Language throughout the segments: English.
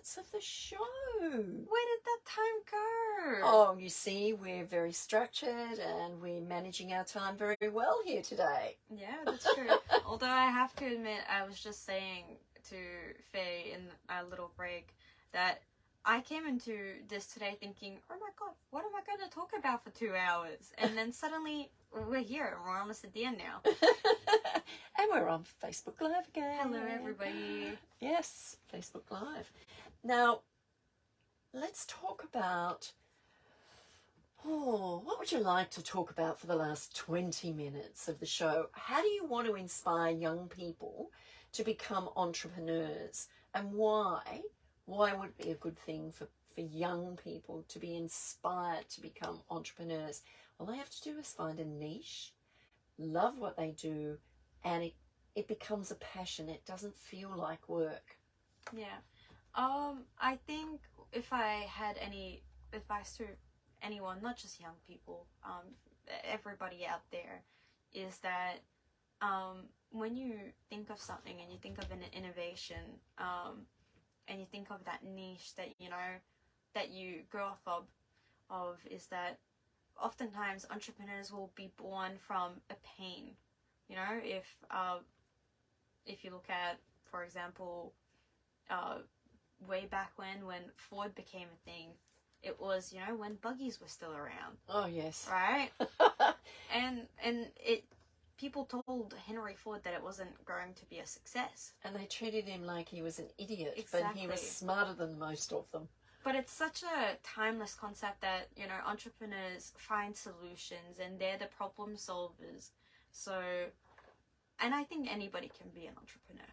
minutes of the show. Where did that time go? Oh, you see, we're very structured and we're managing our time very well here today. Yeah, that's true. Although I have to admit, I was just saying to Faye in our little break that I came into this today thinking, oh my god, what am I going to talk about for 2 hours? And then suddenly we're here and we're almost at the end now. And we're on Facebook Live again. Hello, everybody. Yes, Facebook Live. Now, let's talk about, what would you like to talk about for the last 20 minutes of the show? How do you want to inspire young people to become entrepreneurs, and why? Why would it be a good thing for young people to be inspired to become entrepreneurs? All they have to do is find a niche, love what they do, and it becomes a passion. It doesn't feel like work. Yeah. I think if I had any advice to anyone, not just young people, everybody out there, is that when you think of something and you think of an innovation, and you think of that niche that, you know, that you go off of, is that oftentimes entrepreneurs will be born from a pain. You know, if you look at, for example, way back when Ford became a thing, it was, you know, when buggies were still around. Oh, yes. Right? and people told Henry Ford that it wasn't going to be a success. And they treated him like he was an idiot, Exactly. but he was smarter than most of them. But it's such a timeless concept that, you know, entrepreneurs find solutions and they're the problem solvers. So, and I think anybody can be an entrepreneur,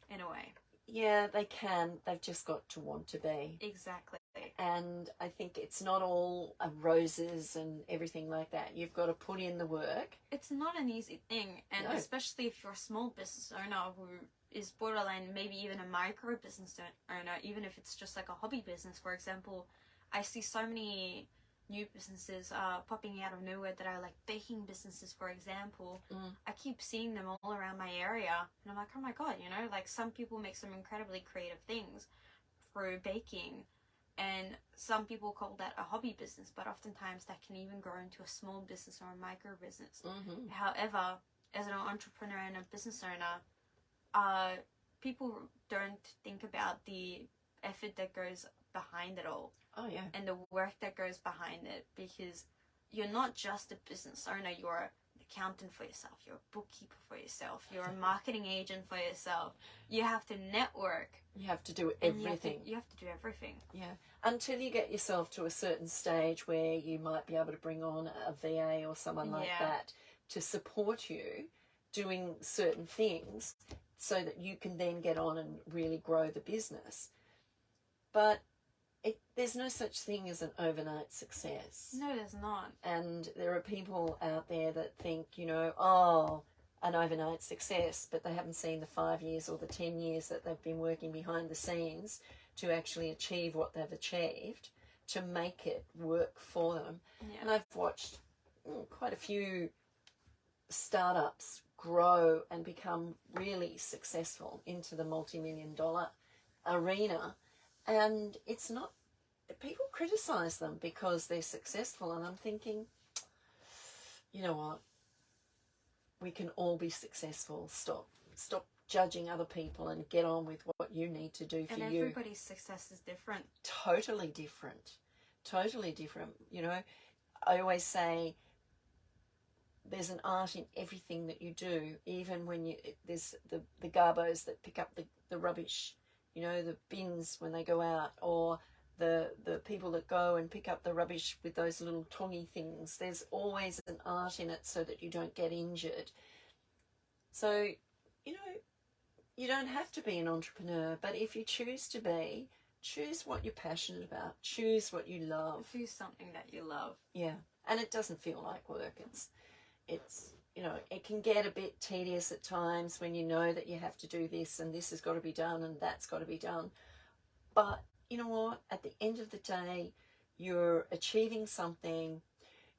in a way. Yeah, they can. They've just got to want to be. Exactly. And I think it's not all roses and everything like that. You've got to put in the work. It's not an easy thing. And No. especially if you're a small business owner who is borderline, maybe even a micro business owner, even if it's just like a hobby business, for example. I see so many new businesses popping out of nowhere that are like baking businesses, for example. I keep seeing them all around my area, and I'm like, oh my god, you know, like some people make some incredibly creative things through baking, and some people call that a hobby business, but oftentimes that can even grow into a small business or a micro business. However, as an entrepreneur and a business owner, people don't think about the effort that goes behind it all. Oh, yeah. And the work that goes behind it, because you're not just a business owner, you're an accountant for yourself, you're a bookkeeper for yourself, you're a marketing agent for yourself. You have to network. You have to do everything. You have to do everything. Yeah. Until you get yourself to a certain stage where you might be able to bring on a VA or someone like that to support you doing certain things so that you can then get on and really grow the business. But there's no such thing as an overnight success. No, there's not. And there are people out there that think, you know, an overnight success, but they haven't seen the 5 years or the 10 years that they've been working behind the scenes to actually achieve what they've achieved, to make it work for them. Yeah. And I've watched quite a few startups grow and become really successful into the multi-million-dollar arena. And it's not, people criticize them because they're successful. And I'm thinking, you know what? We can all be successful. Stop judging other people and get on with what you need to do for you. And everybody's success is different. Totally different. Totally different. You know, I always say there's an art in everything that you do, even when there's the garbos that pick up the rubbish, you know, the bins when they go out, or the people that go and pick up the rubbish with those little tongy things. There's always an art in it so that you don't get injured. So, you know, you don't have to be an entrepreneur, but if you choose to be, choose what you're passionate about. Choose what you love. Do something that you love. Yeah, and it doesn't feel like work. It's you know, it can get a bit tedious at times when you know that you have to do this and this has got to be done and that's got to be done. But you know what? At the end of the day, you're achieving something,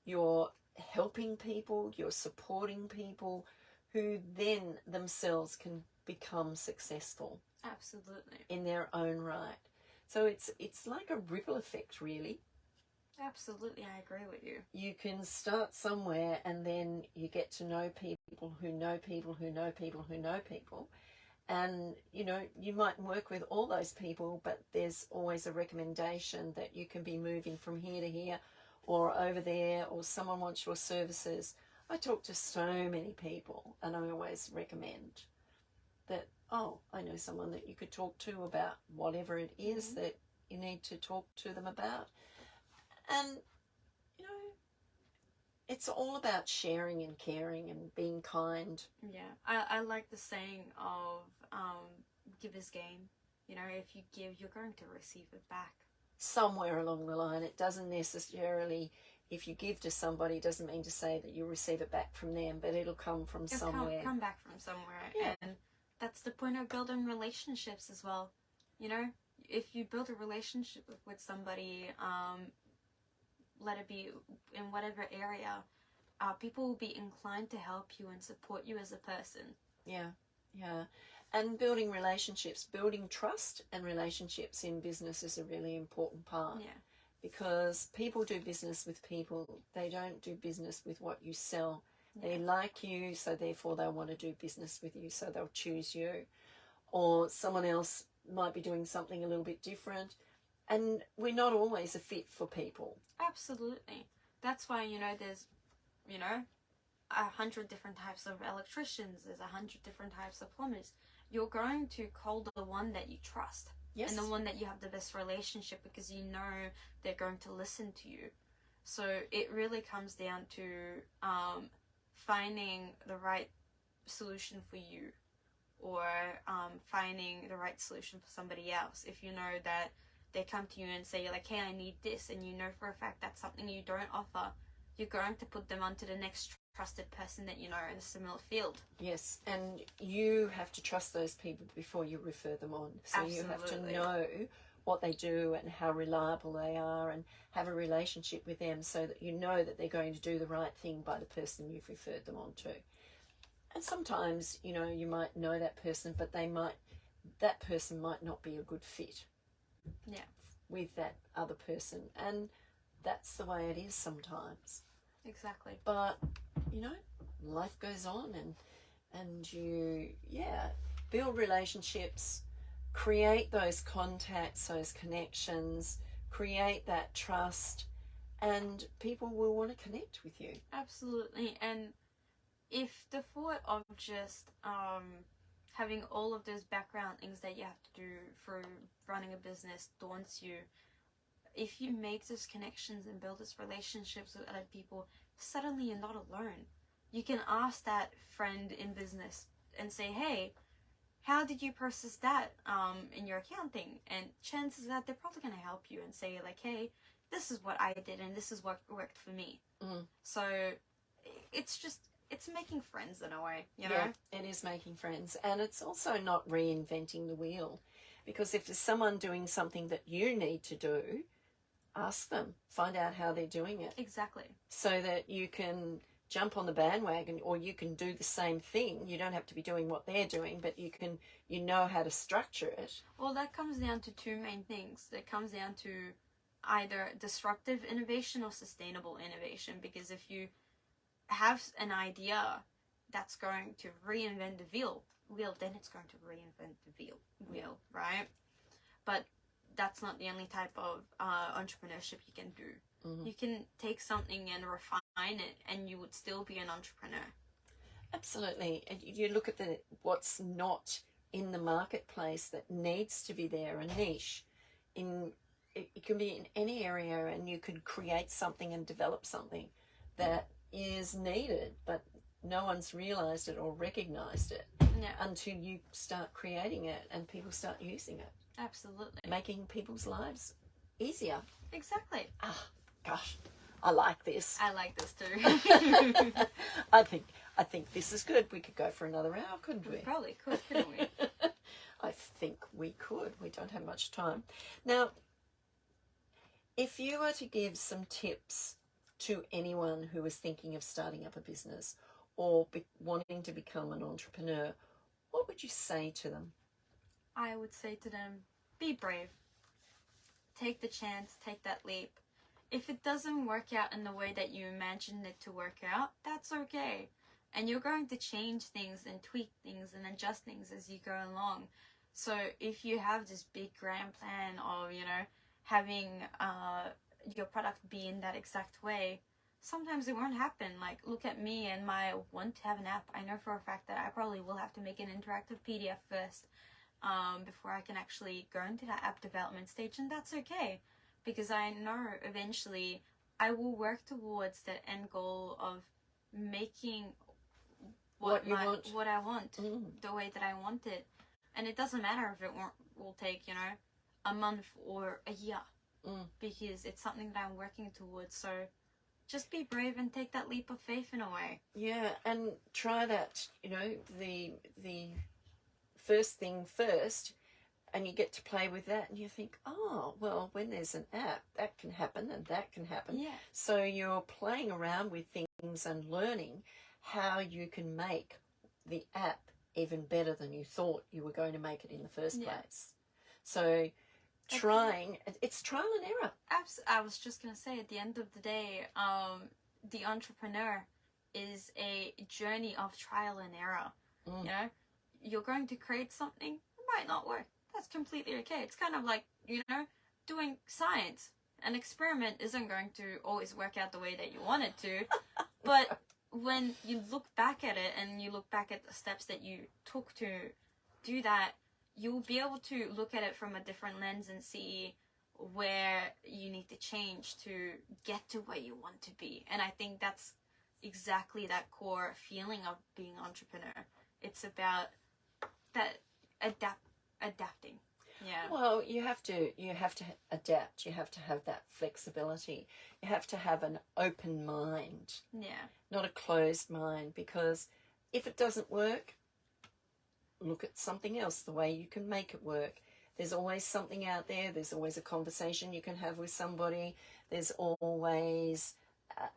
you're helping people, you're supporting people who then themselves can become successful. Absolutely. in their own right. So it's like a ripple effect, really. Absolutely, I agree with you. You can start somewhere, and then you get to know people who know people who know people who know people. And, you know, you might work with all those people, but there's always a recommendation that you can be moving from here to here or over there, or someone wants your services. I talk to so many people, and I always recommend that, oh, I know someone that you could talk to about whatever it is that you need to talk to them about. And, you know, it's all about sharing and caring and being kind. Yeah, I like the saying of giver's gain. You know, if you give, you're going to receive it back. Somewhere along the line, it doesn't necessarily, if you give to somebody, doesn't mean to say that you'll receive it back from them, but it'll come from It'll somewhere. come back from somewhere. Yeah. And that's the point of building relationships as well. You know, if you build a relationship with somebody, let it be in whatever area, people will be inclined to help you and support you as a person. Yeah, yeah. And building relationships, building trust and relationships in business is a really important part. Yeah. Because people do business with people. They don't do business with what you sell. Yeah. They like you, so therefore they want to do business with you, so they'll choose you. Or someone else might be doing something a little bit different. And we're not always a fit for people. Absolutely. That's why, you know, there's, you know, 100 different types of electricians. There's 100 different types of plumbers. You're going to call the one that you trust. Yes. And the one that you have the best relationship, because you know they're going to listen to you. So it really comes down to finding the right solution for you, or finding the right solution for somebody else. If you know that they come to you and say, like, hey, I need this, and you know for a fact that's something you don't offer, you're going to put them onto the next trusted person that you know in a similar field. Yes, and you have to trust those people before you refer them on. So Absolutely. you have to know what they do and how reliable they are, and have a relationship with them so that you know that they're going to do the right thing by the person you've referred them on to. And sometimes, you know, you might know that person, but that person might not be a good fit. Yeah. With that other person, and that's the way it is sometimes. Exactly. But, you know, life goes on, and you, build relationships, create those contacts, those connections, create that trust, and people will want to connect with you. Absolutely. And if the thought of just having all of those background things that you have to do for running a business daunts you, if you make those connections and build those relationships with other people, suddenly you're not alone. You can ask that friend in business and say, hey, how did you process that in your accounting? And chances are they're probably going to help you and say, like, hey, this is what I did and this is what worked for me. So it's making friends in a way, you know? Yeah, it is making friends. And it's also not reinventing the wheel. Because if there's someone doing something that you need to do, ask them. Find out how they're doing it. Exactly. So that you can jump on the bandwagon, or you can do the same thing. You don't have to be doing what they're doing, but you know how to structure it. Well, that comes down to two main things. It comes down to either disruptive innovation or sustainable innovation. Because if you have an idea that's going to reinvent the wheel, then it's going to reinvent the wheel, right? But that's not the only type of entrepreneurship you can do. You can take something and refine it, and you would still be an entrepreneur. Absolutely. And you look at what's not in the marketplace that needs to be there, a niche. It can be in any area, and you could create something and develop something that is needed, but no one's realized it or recognized it until you start creating it and people start using it. Absolutely. Making people's lives easier. Exactly. Gosh, I like this. I like this too. I think this is good. We could go for another hour, couldn't we? We probably could, couldn't we? I think we could. We don't have much time. Now, if you were to give some tips to anyone who is thinking of starting up a business or wanting to become an entrepreneur, what would you say to them? I would say to them, be brave. Take the chance, take that leap. If it doesn't work out in the way that you imagined it to work out, that's okay. And you're going to change things and tweak things and adjust things as you go along. So if you have this big grand plan of, having your product be in that exact way, sometimes it won't happen. Like, look at me and my want to have an app. I know for a fact that I probably will have to make an interactive PDF first before I can actually go into that app development stage, and that's okay. Because I know eventually I will work towards that end goal of making what I want, the way that I want it. And it doesn't matter if it will take, a month or a year, because it's something that I'm working towards. So just be brave and take that leap of faith in a way. Yeah, and try that, the first thing first. And you get to play with that and you think, oh, well, when there's an app, that can happen and that can happen. Yeah. So you're playing around with things and learning how you can make the app even better than you thought you were going to make it in the first place. So it's trial and error. I was just going to say, at the end of the day, the entrepreneur is a journey of trial and error. You're going to create something, it might not work. That's completely okay. It's kind of like, doing science. An experiment isn't going to always work out the way that you want it to. But when you look back at it and you look back at the steps that you took to do that, you'll be able to look at it from a different lens and see where you need to change to get to where you want to be. And I think that's exactly that core feeling of being an entrepreneur. It's about that adapting. Yeah. Well, you have to adapt. You have to have that flexibility. You have to have an open mind. Yeah. Not a closed mind, because if it doesn't work, look at something else, the way you can make it work. There's always something out there. There's always a conversation you can have with somebody. There's always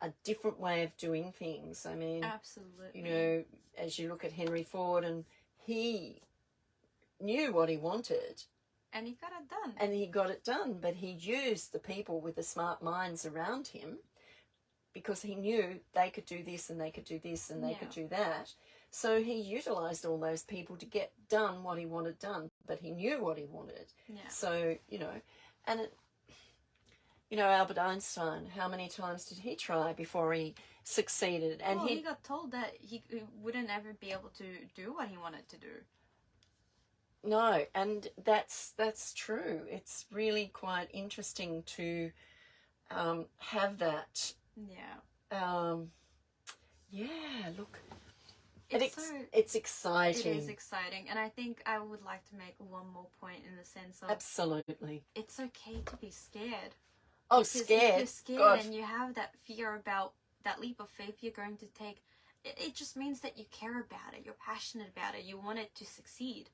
a different way of doing things. I mean, absolutely. As you look at Henry Ford, and he knew what he wanted. And he got it done. And he got it done, but he used the people with the smart minds around him, because he knew they could do this and they could do this and they could do that. So he utilised all those people to get done what he wanted done, but he knew what he wanted. Yeah. So, and Albert Einstein, how many times did he try before he succeeded? And he got told that he wouldn't ever be able to do what he wanted to do. No, and that's true. It's really quite interesting to have that. Yeah. Look. It's exciting. It is exciting. And I think I would like to make one more point in the sense of... Absolutely. It's okay to be scared. Oh, because scared. If you're scared God. And you have that fear about that leap of faith you're going to take, it just means that you care about it. You're passionate about it. You want it to succeed.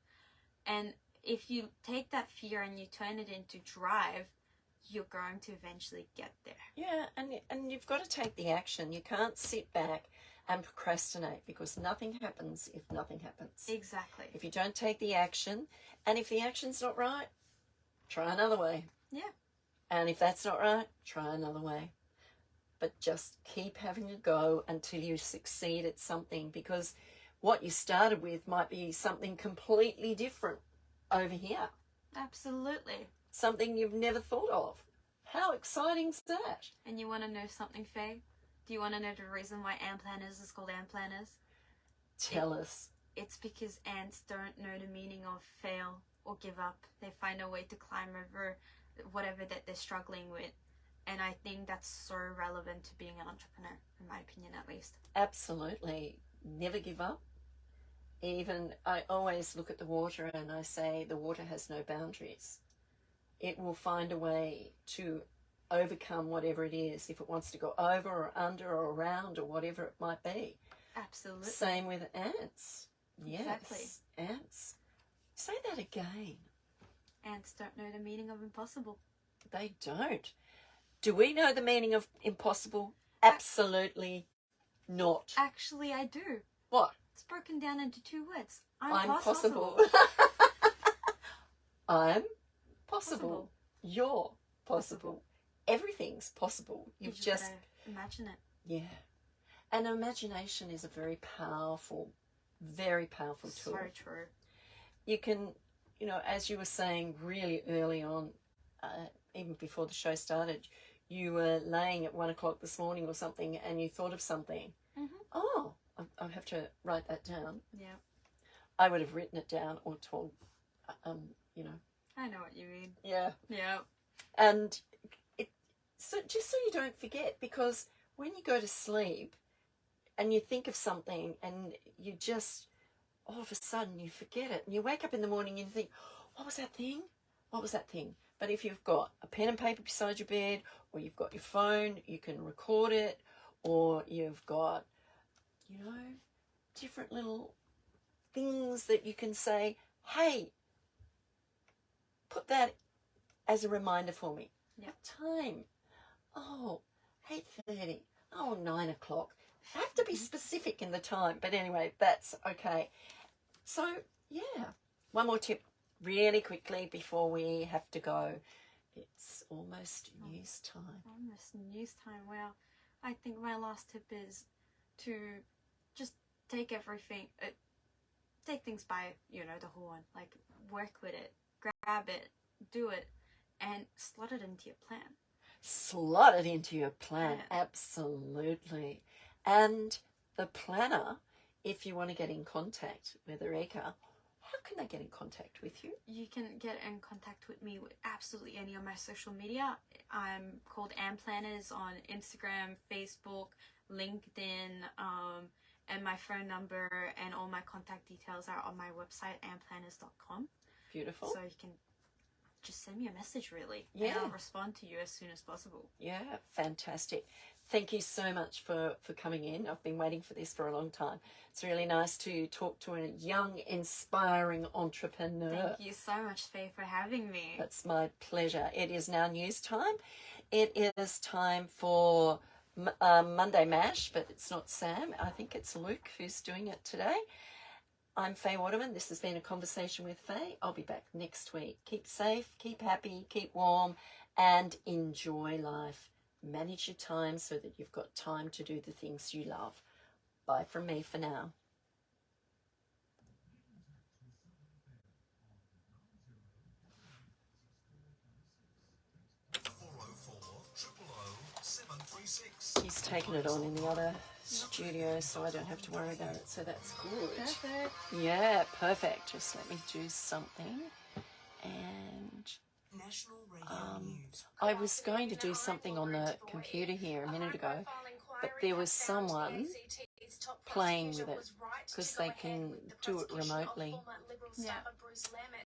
And if you take that fear and you turn it into drive, you're going to eventually get there. Yeah, and you've got to take the action. You can't sit back and procrastinate, because nothing happens if nothing happens. Exactly. If you don't take the action, and if the action's not right, try another way. Yeah. And if that's not right, try another way. But just keep having a go until you succeed at something, because what you started with might be something completely different over here. Absolutely. Something you've never thought of. How exciting's that? And you want to know something, Faye? Do you want to know the reason why ant planners is called ant planners? Tell us. It's because ants don't know the meaning of fail or give up. They find a way to climb over whatever that they're struggling with. And I think that's so relevant to being an entrepreneur, in my opinion at least. Absolutely. Never give up. Even, I always look at the water and I say the water has no boundaries. It will find a way to overcome whatever it is, if it wants to go over or under or around or whatever it might be. Absolutely. Same with ants. Yes. Exactly. Ants. Say that again. Ants don't know the meaning of impossible. They don't. Do we know the meaning of impossible? Absolutely not. Actually, I do. What? It's broken down into two words. I'm possible. I'm possible. You're possible. Everything's possible. You've just gotta imagine it. Yeah. And imagination is a very powerful tool. So true. You can, as you were saying really early on, even before the show started, you were laying at 1 o'clock this morning or something and you thought of something. Mm-hmm. Oh, I have to write that down. Yeah. I would have written it down or told, I know what you mean. Yeah. Yeah. And so just so you don't forget, because when you go to sleep and you think of something and you just, all of a sudden you forget it and you wake up in the morning and you think, what was that thing? What was that thing? But if you've got a pen and paper beside your bed, or you've got your phone, you can record it, or you've got, different little things that you can say, hey, put that as a reminder for me. Yep. What time? Oh, 8:30. Oh, 9 o'clock. I have to be specific in the time. But anyway, that's okay. So, yeah. One more tip really quickly before we have to go. It's almost news time. Almost news time. Well, I think my last tip is to just take everything, take things by, the horn. Like, work with it, grab it, do it, and slot it into your plan. Slot it into your plan, Yeah. Absolutely. And the planner, if you want to get in contact with Arika, how can they get in contact with you? You can get in contact with me with absolutely any of my social media. I'm called Am Planners on Instagram, Facebook, LinkedIn, and my phone number and all my contact details are on my website, amplanners.com. Beautiful. So you can just send me a message, really. Yeah. And I'll respond to you as soon as possible. Yeah, fantastic. Thank you so much for coming in. I've been waiting for this for a long time. It's really nice to talk to a young, inspiring entrepreneur. Thank you so much, Faye, for having me. That's my pleasure. It is now news time. It is time for Monday Mash, but it's not Sam. I think it's Luke who's doing it today. I'm Faye Waterman. This has been A Conversation with Faye. I'll be back next week. Keep safe, keep happy, keep warm, and enjoy life. Manage your time so that you've got time to do the things you love. Bye from me for now. He's taken it on in the other studio, so I don't have to worry about it, so that's good. Perfect. Yeah, perfect. Just let me do something. And I was going to do something on the computer here a minute ago, but there was someone playing with it because they can do it remotely. Yeah.